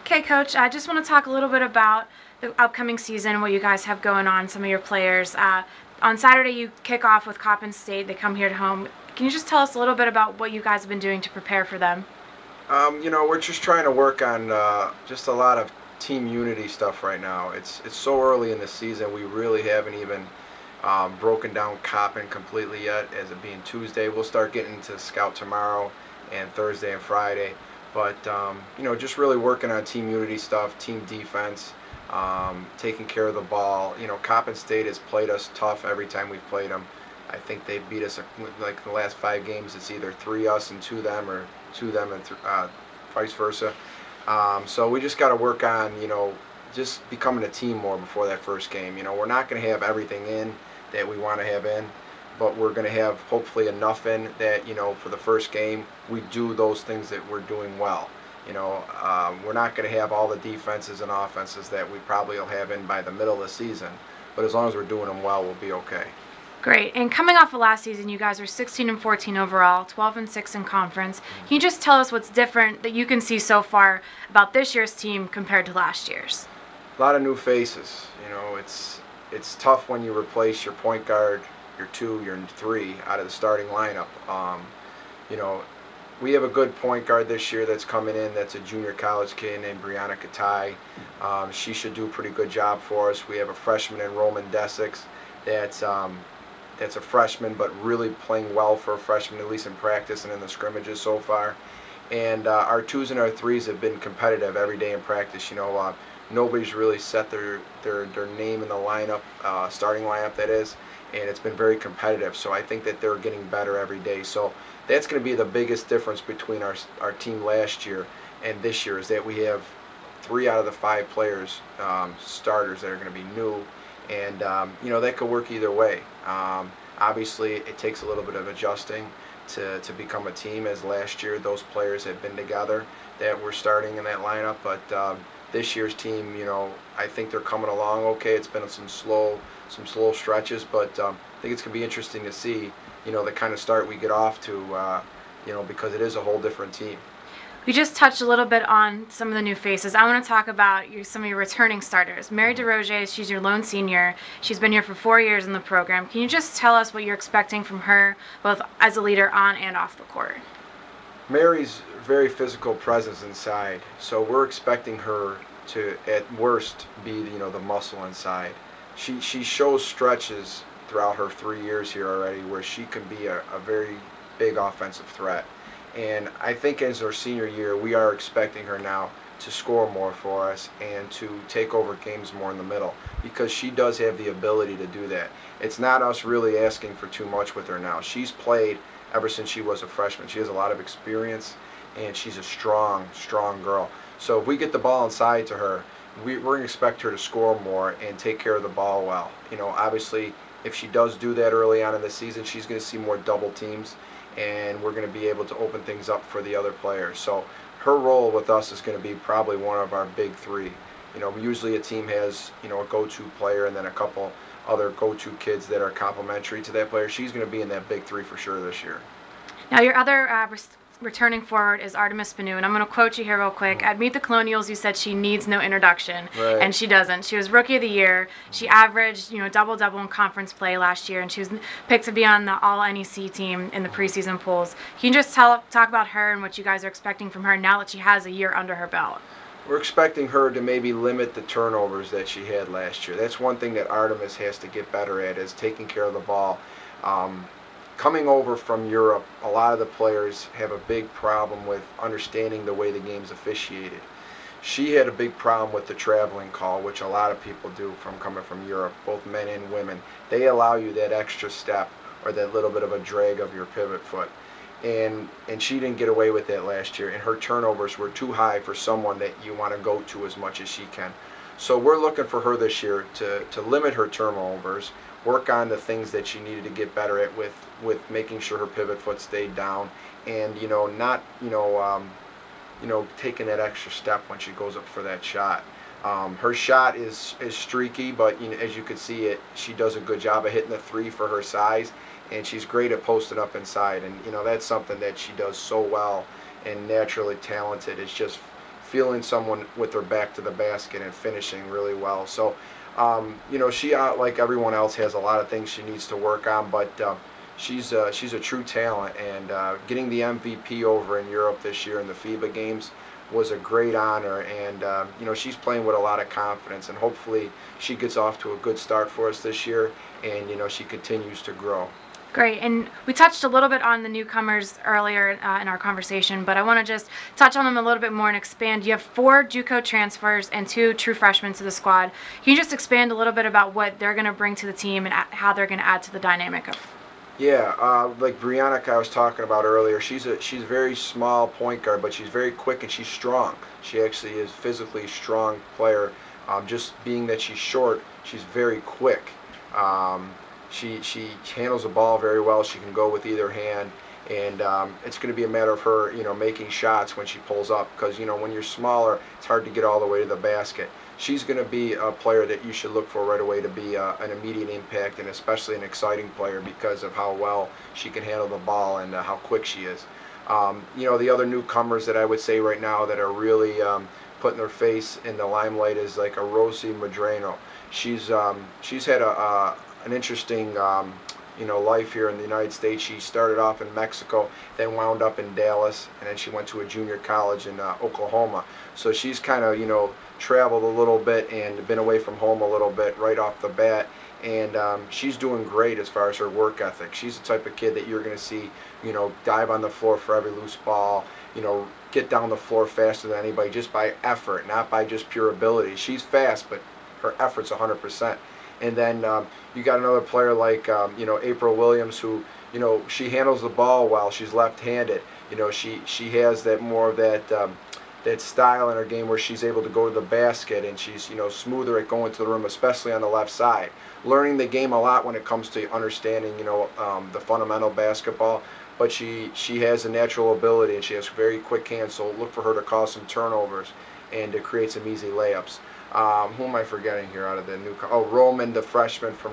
Okay, Coach, I just want to talk a little bit about the upcoming season, what you guys have going on, some of your players. On Saturday, you kick off with Coppin State. They come here to home. Can you just tell us a little bit about what you guys have been doing to prepare for them? We're just trying to work on just a lot of team unity stuff right now. It's so early in the season. We really haven't even broken down Coppin completely yet, as it being Tuesday. We'll start getting into scout tomorrow and Thursday and Friday. But just really working on team unity stuff, team defense, taking care of the ball. Coppin State has played us tough every time we've played them. I think they beat us like the last 5 games. It's either 3 us and 2 them, or 2 them and vice versa. So we just got to work on just becoming a team more before that first game. We're not going to have everything in that we want to have in, but we're going to have hopefully enough in that for the first game we do those things that we're doing well. We're not going to have all the defenses and offenses that we probably will have in by the middle of the season, but as long as we're doing them well, we'll be okay. Great. And coming off of last season, you guys are 16-14 overall, 12-6 in conference. Can you just tell us what's different that you can see so far about this year's team compared to last year's? A lot of new faces. It's tough when you replace your point guard, your 2, your 3 out of the starting lineup. We have a good point guard this year that's coming in. That's a junior college kid named Brianna Katai. She should do a pretty good job for us. We have a freshman in Roman Desix that's a freshman, but really playing well for a freshman, at least in practice and in the scrimmages so far. And our 2s and our 3s have been competitive every day in practice. Nobody's really set their name in the lineup, starting lineup that is, and it's been very competitive. So I think that they're getting better every day. So that's going to be the biggest difference between our team last year and this year, is that we have 3 out of the 5 players, starters, that are going to be new, and that could work either way. Obviously, it takes a little bit of adjusting to become a team, as last year those players have been together that were starting in that lineup, but this year's team, I think they're coming along okay. It's been some slow stretches, but I think it's going to be interesting to see, the kind of start we get off to, because it is a whole different team. We just touched a little bit on some of the new faces. I want to talk about some of your returning starters. Mary DeRoger, she's your lone senior. She's been here for 4 years in the program. Can you just tell us what you're expecting from her, both as a leader on and off the court? Mary's very physical presence inside, so we're expecting her to, at worst, be the muscle inside. She shows stretches throughout her 3 years here already where she can be a very big offensive threat. And I think as her senior year, we are expecting her now to score more for us and to take over games more in the middle, because she does have the ability to do that. It's not us really asking for too much with her now. She's played ever since she was a freshman. She has a lot of experience, and she's a strong girl. So if we get the ball inside to her, we're going to expect her to score more and take care of the ball well. Obviously, if she does do that early on in the season, she's going to see more double teams, and we're going to be able to open things up for the other players. So her role with us is going to be probably one of our big 3. Usually a team has a go-to player and then a couple other go-to kids that are complementary to that player. She's going to be in that big 3 for sure this year. Now, your other returning forward is Artemis Pannu, and I'm going to quote you here real quick. At Meet the Colonials, you said she needs no introduction, right, and she doesn't. She was Rookie of the Year. She averaged, double-double in conference play last year, and she was picked to be on the All-NEC team in the preseason polls. Can you just talk about her and what you guys are expecting from her now that she has a year under her belt? We're expecting her to maybe limit the turnovers that she had last year. That's one thing that Artemis has to get better at, is taking care of the ball. Coming over from Europe, a lot of the players have a big problem with understanding the way the game's officiated. She had a big problem with the traveling call, which a lot of people do from coming from Europe, both men and women. They allow you that extra step or that little bit of a drag of your pivot foot. And she didn't get away with that last year, and her turnovers were too high for someone that you want to go to as much as she can. So we're looking for her this year to limit her turnovers, work on the things that she needed to get better at with making sure her pivot foot stayed down, and not taking that extra step when she goes up for that shot. Her shot is streaky, but as you could see, she does a good job of hitting the 3 for her size, and she's great at posting up inside, and that's something that she does so well, and naturally talented. It's just feeling someone with their back to the basket and finishing really well. So, you know, she, like everyone else, has a lot of things she needs to work on, but she's a true talent, and getting the MVP over in Europe this year in the FIBA games was a great honor, and you know, she's playing with a lot of confidence, and hopefully she gets off to a good start for us this year, and you know, she continues to grow. Great, and we touched a little bit on the newcomers earlier in our conversation, but I want to just touch on them a little bit more and expand. You have 4 JUCO transfers and 2 true freshmen to the squad. Can you just expand a little bit about what they're going to bring to the team and how they're going to add to the dynamic of? Yeah, like Brianna I was talking about earlier, she's a very small point guard, but she's very quick and she's strong. She actually is physically strong player. Just being that she's short, she's very quick. She handles the ball very well. She can go with either hand, and it's going to be a matter of her, you know, making shots when she pulls up, because you know, when you're smaller, it's hard to get all the way to the basket. She's going to be a player that you should look for right away to be an immediate impact, and especially an exciting player because of how well she can handle the ball and how quick she is. You know, the other newcomers that I would say right now that are really putting their face in the limelight is like a Rosie Medrano. She's had an interesting you know, life here in the United States. She started off in Mexico, then wound up in Dallas, and then she went to a junior college in Oklahoma. So she's kind of, you know, traveled a little bit and been away from home a little bit right off the bat, and she's doing great as far as her work ethic. She's the type of kid that you're going to see, you know, dive on the floor for every loose ball, you know, get down the floor faster than anybody just by effort, not by just pure ability. She's fast, but her effort's 100%. And then you got another player like you know, April Williams, who, you know, she handles the ball well. She's left-handed. You know, she has that more of that that style in her game where she's able to go to the basket, and she's, you know, smoother at going to the rim, especially on the left side. Learning the game a lot when it comes to understanding, you know, the fundamental basketball. But she has a natural ability, and she has very quick hands. So look for her to cause some turnovers and to create some easy layups. Who am I forgetting here out of the new? Oh, Roman, the freshman from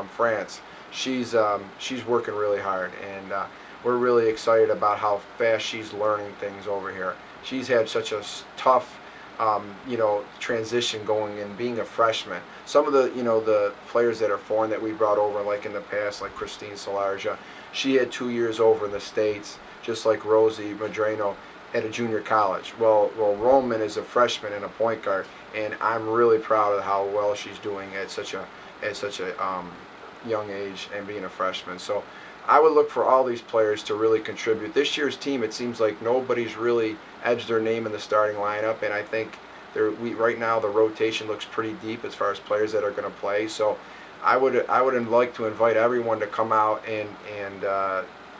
France. She's working really hard, and we're really excited about how fast she's learning things over here. She's had such a tough, you know, transition going and being a freshman. Some of the, you know, the players that are foreign that we brought over, like in the past, like Christine Salarja, she had 2 years over in the States, just like Rosie Medrano at a junior college. Well, Roman is a freshman and a point guard, and I'm really proud of how well she's doing at such a young age and being a freshman. So I would look for all these players to really contribute. This year's team, it seems like nobody's really edged their name in the starting lineup, and I think right now the rotation looks pretty deep as far as players that are going to play. So I would like to invite everyone to come out and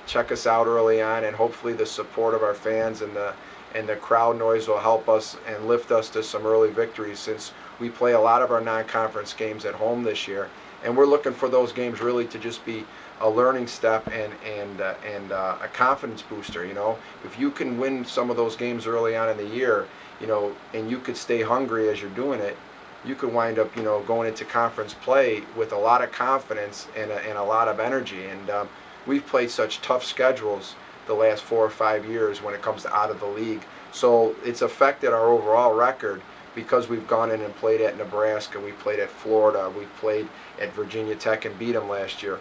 check us out early on, and hopefully the support of our fans and the crowd noise will help us and lift us to some early victories, since we play a lot of our non-conference games at home this year, and we're looking for those games really to just be a learning step and a confidence booster. You know, if you can win some of those games early on in the year, you know, and you could stay hungry as you're doing it, you could wind up, you know, going into conference play with a lot of confidence and a lot of energy. And we've played such tough schedules the last 4 or 5 years when it comes to out of the league. So it's affected our overall record, because we've gone in and played at Nebraska, we played at Florida, we played at Virginia Tech and beat them last year.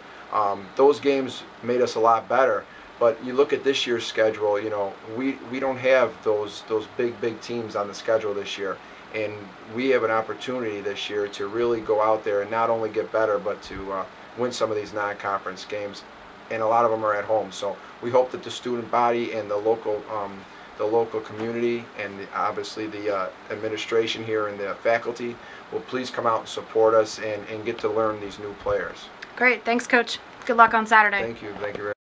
Those games made us a lot better. But you look at this year's schedule, you know, we don't have those big teams on the schedule this year. And we have an opportunity this year to really go out there and not only get better, but to win some of these non-conference games. And a lot of them are at home. So we hope that the student body and the local community and obviously the administration here and the faculty will please come out and support us and get to learn these new players. Great. Thanks, Coach. Good luck on Saturday. Thank you. Thank you very much.